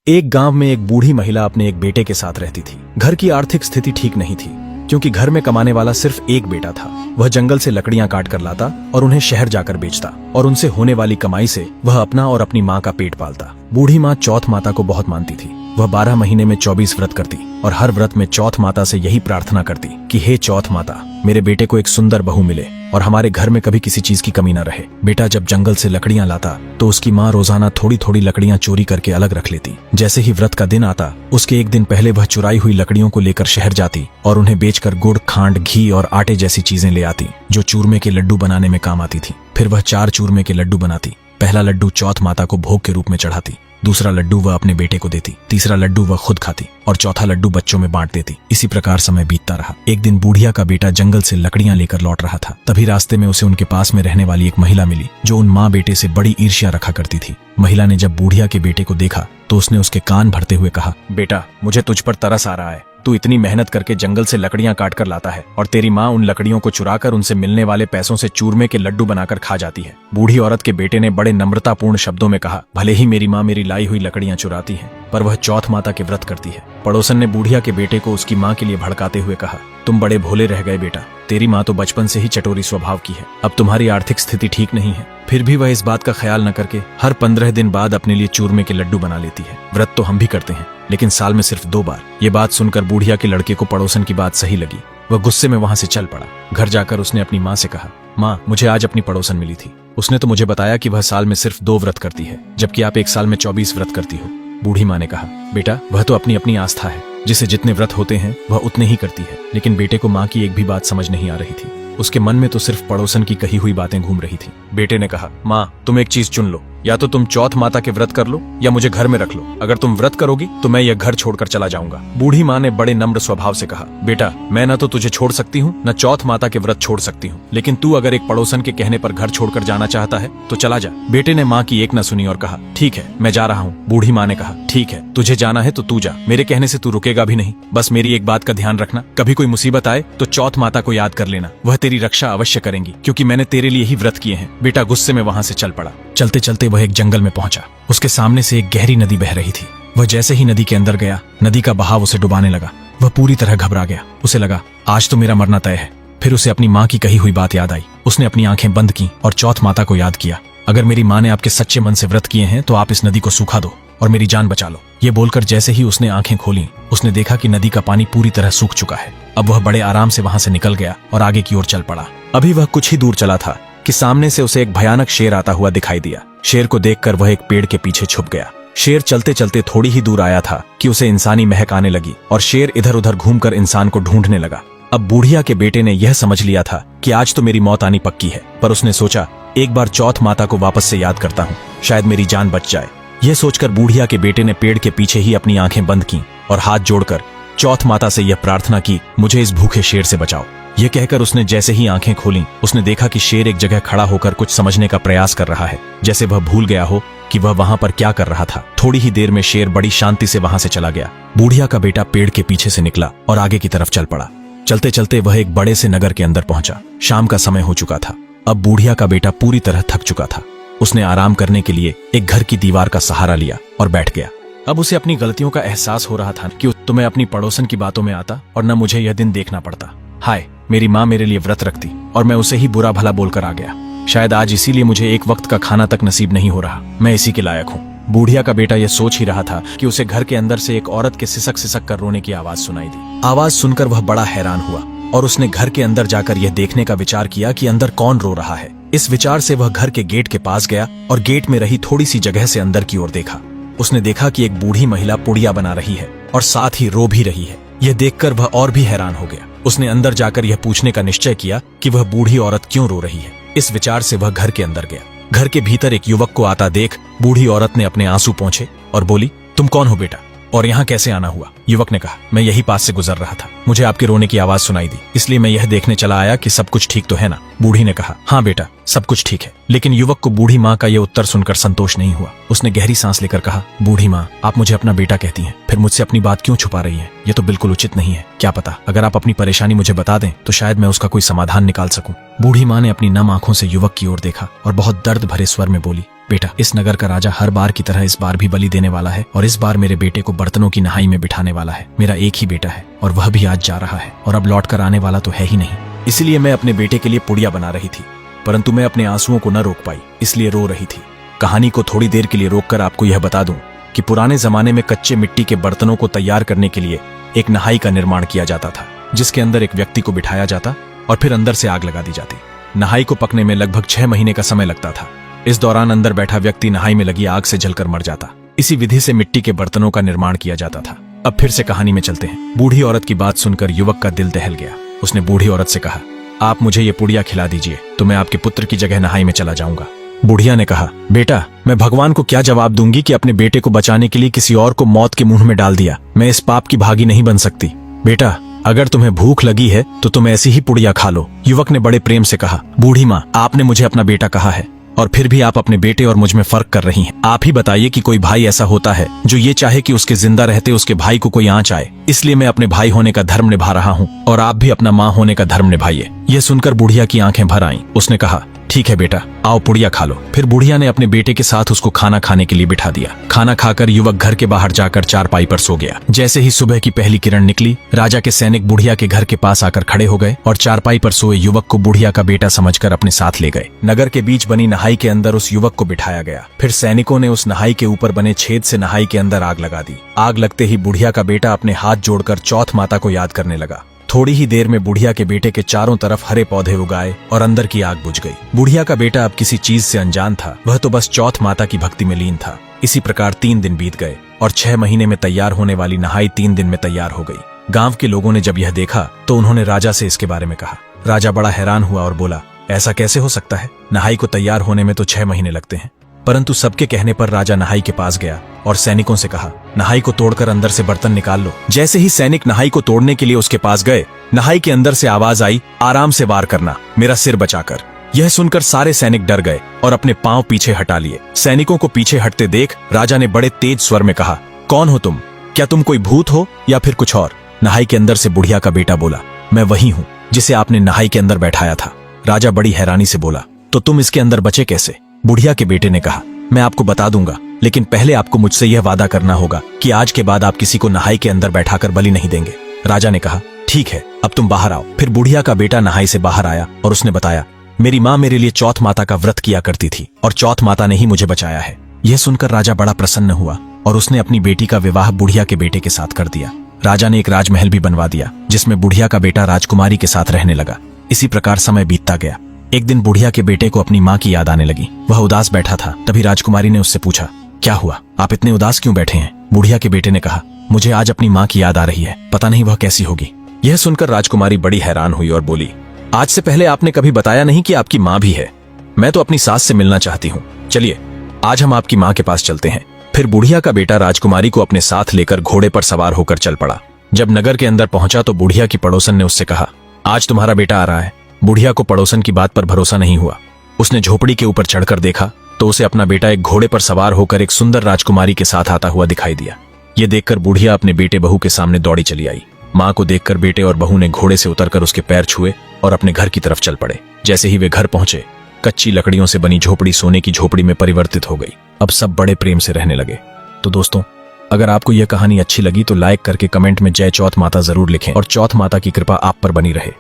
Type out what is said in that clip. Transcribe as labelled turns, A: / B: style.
A: एक गांव में एक बूढ़ी महिला अपने एक बेटे के साथ रहती थी। घर की आर्थिक स्थिति ठीक नहीं थी क्योंकि घर में कमाने वाला सिर्फ एक बेटा था। वह जंगल से लकड़ियां काट कर लाता और उन्हें शहर जाकर बेचता और उनसे होने वाली कमाई से वह अपना और अपनी माँ का पेट पालता। बूढ़ी माँ चौथ माता को बहुत मानती थी। वह 12 महीने में 24 व्रत करती और हर व्रत में चौथ माता से यही प्रार्थना करती कि हे चौथ माता, मेरे बेटे को एक सुंदर बहू मिले और हमारे घर में कभी किसी चीज की कमी न रहे। बेटा जब जंगल से लकड़ियां लाता तो उसकी माँ रोजाना थोड़ी थोड़ी लकड़ियां चोरी करके अलग रख लेती। जैसे ही व्रत का दिन आता, उसके एक दिन पहले वह चुराई हुई लकड़ियों को लेकर शहर जाती और उन्हें बेचकर गुड़, खांड, घी और आटे जैसी चीजें ले आती जो चूरमे के लड्डू बनाने में काम आती थी। फिर वह 4 चूरमे के लड्डू बनाती। पहला लड्डू चौथ माता को भोग के रूप में चढ़ाती, दूसरा लड्डू वह अपने बेटे को देती, तीसरा लड्डू वह खुद खाती और चौथा लड्डू बच्चों में बांट देती। इसी प्रकार समय बीतता रहा। एक दिन बूढ़िया का बेटा जंगल से लकड़ियां लेकर लौट रहा था। तभी रास्ते में उसे उनके पास में रहने वाली एक महिला मिली जो उन माँ बेटे से बड़ी ईर्ष्या रखा करती थी। महिला ने जब बूढ़िया के बेटे को देखा तो उसने उसके कान भरते हुए कहा, बेटा मुझे तुझ पर तरस आ रहा है। तू इतनी मेहनत करके जंगल से लकड़ियां काट कर लाता है और तेरी माँ उन लकड़ियों को चुराकर उनसे मिलने वाले पैसों से चूरमे के लड्डू बनाकर खा जाती है। बूढ़ी औरत के बेटे ने बड़े नम्रतापूर्ण शब्दों में कहा, भले ही मेरी माँ मेरी लाई हुई लकड़ियां चुराती है पर वह चौथ माता के व्रत करती है। पड़ोसन ने बूढ़िया के बेटे को उसकी माँ के लिए भड़काते हुए कहा, तुम बड़े भोले रह गए बेटा, तेरी माँ तो बचपन से ही चटोरी स्वभाव की है। अब तुम्हारी आर्थिक स्थिति ठीक नहीं है। फिर भी वह इस बात का ख्याल न करके हर 15 दिन बाद अपने लिए चूरमे के लड्डू बना लेती है। व्रत तो हम भी करते हैं लेकिन साल में सिर्फ 2 बार। ये बात सुनकर बूढ़िया के लड़के को पड़ोसन की बात सही लगी। वह गुस्से में वहां से चल पड़ा। घर जाकर उसने अपनी माँ से कहा, माँ मुझे आज अपनी पड़ोसन मिली थी। उसने तो मुझे बताया कि वह साल में सिर्फ 2 व्रत करती है जबकि आप एक साल में 24 व्रत करती हो। बूढ़ी माँ ने कहा, बेटा वह तो अपनी अपनी आस्था है, जिसे जितने व्रत होते हैं वह उतने ही करती है। लेकिन बेटे को माँ की एक भी बात समझ नहीं आ रही थी। उसके मन में तो सिर्फ पड़ोसन की कही हुई बातें घूम रही थी। बेटे ने कहा, माँ तुम एक चीज चुन लो, या तो तुम चौथ माता के व्रत कर लो या मुझे घर में रख लो। अगर तुम व्रत करोगी तो मैं यह घर छोड़कर चला जाऊंगा। बूढ़ी माँ ने बड़े नम्र स्वभाव से कहा, बेटा मैं न तो तुझे छोड़ सकती हूँ न चौथ माता के व्रत छोड़ सकती हूँ, लेकिन तू अगर एक पड़ोसन के कहने पर घर छोड़कर जाना चाहता है तो चला जा। बेटे ने माँ की एक न सुनी और कहा, ठीक है मैं जा रहा हूँ। बूढ़ी माँ ने कहा, ठीक है तुझे जाना है तो तू जा, मेरे कहने से तू रुकेगा भी नहीं। बस मेरी एक बात का ध्यान रखना, कभी कोई मुसीबत आए तो चौथ माता को याद कर लेना, वह तेरी रक्षा अवश्य करेंगी क्योंकि मैंने तेरे लिए ही व्रत किए हैं। बेटा गुस्से में वहां से चल पड़ा। चलते चलते वह एक जंगल में पहुंचा। उसके सामने से एक गहरी नदी बह रही थी। वह जैसे ही नदी के अंदर गया, नदी का बहाव उसे डुबाने लगा। वह पूरी तरह घबरा गया। उसे लगा आज तो मेरा मरना तय है। फिर उसे अपनी माँ की कही हुई बात याद आई। उसने अपनी आंखें बंद की और चौथ माता को याद किया, अगर मेरी माँ ने आपके सच्चे मन से व्रत किए हैं तो आप इस नदी को सूखा दो और मेरी जान बचा लो। ये बोलकर जैसे ही उसने आंखें खोली, उसने देखा कि नदी का पानी पूरी तरह सूख चुका है। अब वह बड़े आराम से वहां से निकल गया और आगे की ओर चल पड़ा। अभी वह कुछ ही दूर चला था कि सामने से उसे एक भयानक शेर आता हुआ दिखाई दिया। शेर को देखकर वह एक पेड़ के पीछे छुप गया। शेर चलते चलते थोड़ी ही दूर आया था कि उसे इंसानी महक आने लगी और शेर इधर उधर घूमकर इंसान को ढूंढने लगा। अब बूढ़िया के बेटे ने यह समझ लिया था कि आज तो मेरी मौत आनी पक्की है, पर उसने सोचा एक बार चौथ माता को वापस से याद करता हूँ, शायद मेरी जान बच जाए। यह सोचकर बूढ़िया के बेटे ने पेड़ के पीछे ही अपनी आंखें बंद की और हाथ जोड़कर चौथ माता से यह प्रार्थना की, मुझे इस भूखे शेर से बचाओ। यह कहकर उसने जैसे ही आंखें खोली, उसने देखा कि शेर एक जगह खड़ा होकर कुछ समझने का प्रयास कर रहा है, जैसे वह भूल गया हो कि वह वहां पर क्या कर रहा था। थोड़ी ही देर में शेर बड़ी शांति से वहां से चला गया। बूढ़िया का बेटा पेड़ के पीछे से निकला और आगे की तरफ चल पड़ा। चलते चलते वह एक बड़े से नगर के अंदर पहुंचा। शाम का समय हो चुका था। अब बूढ़िया का बेटा पूरी तरह थक चुका था। उसने आराम करने के लिए एक घर की दीवार का सहारा लिया और बैठ गया। अब उसे अपनी गलतियों का एहसास हो रहा था कि तो मैं अपनी पड़ोसन की बातों में आता और न मुझे यह दिन देखना पड़ता। हाय, मेरी माँ मेरे लिए व्रत रखती और मैं उसे ही बुरा भला बोलकर आ गया। शायद आज इसीलिए मुझे एक वक्त का खाना तक नसीब नहीं हो रहा। मैं इसी के लायक हूँ। बूढ़िया का बेटा यह सोच ही रहा था कि उसे घर के अंदर से एक औरत के सिसक सिसक कर रोने की आवाज सुनाई दी। आवाज सुनकर वह बड़ा हैरान हुआ और उसने घर के अंदर जाकर यह देखने का विचार किया कि अंदर कौन रो रहा है। इस विचार से वह घर के गेट के पास गया और गेट में रही थोड़ी सी जगह से अंदर की ओर देखा। उसने देखा कि एक बूढ़ी महिला पुड़िया बना रही है और साथ ही रो भी रही है। यह देखकर वह और भी हैरान हो गया। उसने अंदर जाकर यह पूछने का निश्चय किया कि वह बूढ़ी औरत क्यों रो रही है। इस विचार से वह घर के अंदर गया। घर के भीतर एक युवक को आता देख बूढ़ी औरत ने अपने आंसू पोंछे और बोली, तुम कौन हो बेटा और यहाँ कैसे आना हुआ? युवक ने कहा, मैं यही पास से गुजर रहा था, मुझे आपके रोने की आवाज सुनाई दी, इसलिए मैं यह देखने चला आया कि सब कुछ ठीक तो है ना। बूढ़ी ने कहा, हाँ बेटा सब कुछ ठीक है। लेकिन युवक को बूढ़ी माँ का यह उत्तर सुनकर संतोष नहीं हुआ। उसने गहरी सांस लेकर कहा, बूढ़ी माँ आप मुझे अपना बेटा कहती हैं, फिर मुझसे अपनी बात क्यों छुपा रही है? यह तो बिल्कुल उचित नहीं है। क्या पता अगर आप अपनी परेशानी मुझे बता दें तो शायद मैं उसका कोई समाधान निकाल सकूं। बूढ़ी माँ ने अपनी नम आंखों से युवक की ओर देखा और बहुत दर्द भरे स्वर में बोली, बेटा, इस नगर का राजा हर बार की तरह इस बार भी बलि देने वाला है और इस बार मेरे बेटे को बर्तनों की नहाई में बिठाने वाला है। मेरा एक ही बेटा है और वह भी आज जा रहा है और अब लौट कर आने वाला तो है ही नहीं। इसलिए मैं अपने बेटे के लिए पुड़िया बना रही थी, परंतु मैं अपने आंसुओं को न रोक पाई, इसलिए रो रही थी। कहानी को थोड़ी देर के लिए रोककर आपको यह बता दूं कि पुराने जमाने में कच्चे मिट्टी के बर्तनों को तैयार करने के लिए एक नहाई का निर्माण किया जाता था, जिसके अंदर एक व्यक्ति को बिठाया जाता और फिर अंदर से आग लगा दी जाती। नहाई को पकने में लगभग 6 महीने का समय लगता था। इस दौरान अंदर बैठा व्यक्ति नहाई में लगी आग से जलकर मर जाता। इसी विधि से मिट्टी के बर्तनों का निर्माण किया जाता था। अब फिर से कहानी में चलते हैं। बूढ़ी औरत की बात सुनकर युवक का दिल दहल गया। उसने बूढ़ी औरत से कहा, आप मुझे ये पुड़िया खिला दीजिए तो मैं आपके पुत्र की जगह नहाई में चला जाऊंगा। बुढ़िया ने कहा, बेटा, मैं भगवान को क्या जवाब दूंगी कि अपने बेटे को बचाने के लिए किसी और को मौत के मुंह में डाल दिया। मैं इस पाप की भागी नहीं बन सकती। बेटा, अगर तुम्हें भूख लगी है तो तुम ऐसी ही पुड़िया खा लो। युवक ने बड़े प्रेम से कहा, बूढ़ी माँ, आपने मुझे अपना बेटा कहा है और फिर भी आप अपने बेटे और मुझ में फर्क कर रही हैं। आप ही बताइए कि कोई भाई ऐसा होता है जो ये चाहे कि उसके जिंदा रहते उसके भाई को कोई आंच आए। इसलिए मैं अपने भाई होने का धर्म निभा रहा हूँ और आप भी अपना माँ होने का धर्म निभाइए। यह सुनकर बुढ़िया की आंखें भर आईं। उसने कहा, ठीक है बेटा, आओ पुड़िया खा लो। फिर बुढ़िया ने अपने बेटे के साथ उसको खाना खाने के लिए बिठा दिया। खाना खाकर युवक घर के बाहर जाकर चारपाई पर सो गया। जैसे ही सुबह की पहली किरण निकली, राजा के सैनिक बुढ़िया के घर के पास आकर खड़े हो गए और चारपाई पर सोए युवक को बुढ़िया का बेटा समझकर अपने साथ ले गए। नगर के बीच बनी नहाई के अंदर उस युवक को बिठाया गया। फिर सैनिकों ने उस नहाई के ऊपर बने छेद से नहाई के अंदर आग लगा दी। आग लगते ही बुढ़िया का बेटा अपने हाथ जोड़कर चौथ माता को याद करने लगा। थोड़ी ही देर में बुढ़िया के बेटे के चारों तरफ हरे पौधे उगाए और अंदर की आग बुझ गई। बुढ़िया का बेटा अब किसी चीज से अनजान था, वह तो बस चौथ माता की भक्ति में लीन था। इसी प्रकार 3 दिन बीत गए और 6 महीने में तैयार होने वाली नहाई 3 दिन में तैयार हो गई। गांव के लोगों ने जब यह देखा तो उन्होंने राजा से इसके बारे में कहा। राजा बड़ा हैरान हुआ और बोला, ऐसा कैसे हो सकता है? नहाई को तैयार होने में तो 6 महीने लगते हैं। परंतु सबके कहने पर राजा नहाई के पास गया और सैनिकों से कहा, नहाई को तोड़कर अंदर से बर्तन निकाल लो। जैसे ही सैनिक नहाई को तोड़ने के लिए उसके पास गए, नहाई के अंदर से आवाज आई, आराम से वार करना, मेरा सिर बचाकर। यह सुनकर सारे सैनिक डर गए और अपने पांव पीछे हटा लिए। सैनिकों को पीछे हटते देख राजा ने बड़े तेज स्वर में कहा, कौन हो तुम? क्या तुम कोई भूत हो या फिर कुछ और? नहाई के अंदर से बुढ़िया का बेटा बोला, मैं वही हूँ जिसे आपने नहाई के अंदर बैठाया था। राजा बड़ी हैरानी से बोला, तो तुम इसके अंदर बचे कैसे? बुढ़िया के बेटे ने कहा, मैं आपको बता दूंगा, लेकिन पहले आपको मुझसे यह वादा करना होगा कि आज के बाद आप किसी को नहाई के अंदर बैठाकर बलि नहीं देंगे। राजा ने कहा, ठीक है, अब तुम बाहर आओ। फिर बुढ़िया का बेटा नहाई से बाहर आया और उसने बताया, मेरी माँ मेरे लिए चौथ माता का व्रत किया करती थी और चौथ माता ने ही मुझे बचाया है। यह सुनकर राजा बड़ा प्रसन्न हुआ और उसने अपनी बेटी का विवाह बुढ़िया के बेटे के साथ कर दिया। राजा ने एक राजमहल भी बनवा दिया जिसमें बुढ़िया का बेटा राजकुमारी के साथ रहने लगा। इसी प्रकार समय बीतता गया। एक दिन बुढ़िया के बेटे को अपनी माँ की याद आने लगी। वह उदास बैठा था। तभी राजकुमारी ने उससे पूछा, क्या हुआ, आप इतने उदास क्यों बैठे हैं? बुढ़िया के बेटे ने कहा, मुझे आज अपनी माँ की याद आ रही है, पता नहीं वह कैसी होगी। यह सुनकर राजकुमारी बड़ी हैरान हुई और बोली, आज से पहले आपने कभी बताया नहीं कि आपकी माँ भी है। मैं तो अपनी सास से मिलना चाहती हूँ। चलिए आज हम आपकी माँ के पास चलते हैं। फिर बुढ़िया का बेटा राजकुमारी को अपने साथ लेकर घोड़े पर सवार होकर चल पड़ा। जब नगर के अंदर पहुंचा तो बुढ़िया की पड़ोसन ने उससे कहा, आज तुम्हारा बेटा आ रहा है। बुढ़िया को पड़ोसन की बात पर भरोसा नहीं हुआ। उसने झोपड़ी के ऊपर चढ़कर देखा तो उसे अपना बेटा एक घोड़े पर सवार होकर एक सुंदर राजकुमारी के साथ आता हुआ दिखाई दिया। ये देखकर बुढ़िया अपने बेटे बहू के सामने दौड़ी चली आई। माँ को देखकर बेटे और बहू ने घोड़े से उतरकर उसके पैर छुए और अपने घर की तरफ चल पड़े। जैसे ही वे घर पहुंचे, कच्ची लकड़ियों से बनी झोपड़ी सोने की झोपड़ी में परिवर्तित हो गई। अब सब बड़े प्रेम से रहने लगे। तो दोस्तों, अगर आपको यह कहानी अच्छी लगी तो लाइक करके कमेंट में जय चौथ माता जरूर लिखें और चौथ माता की कृपा आप पर बनी रहे।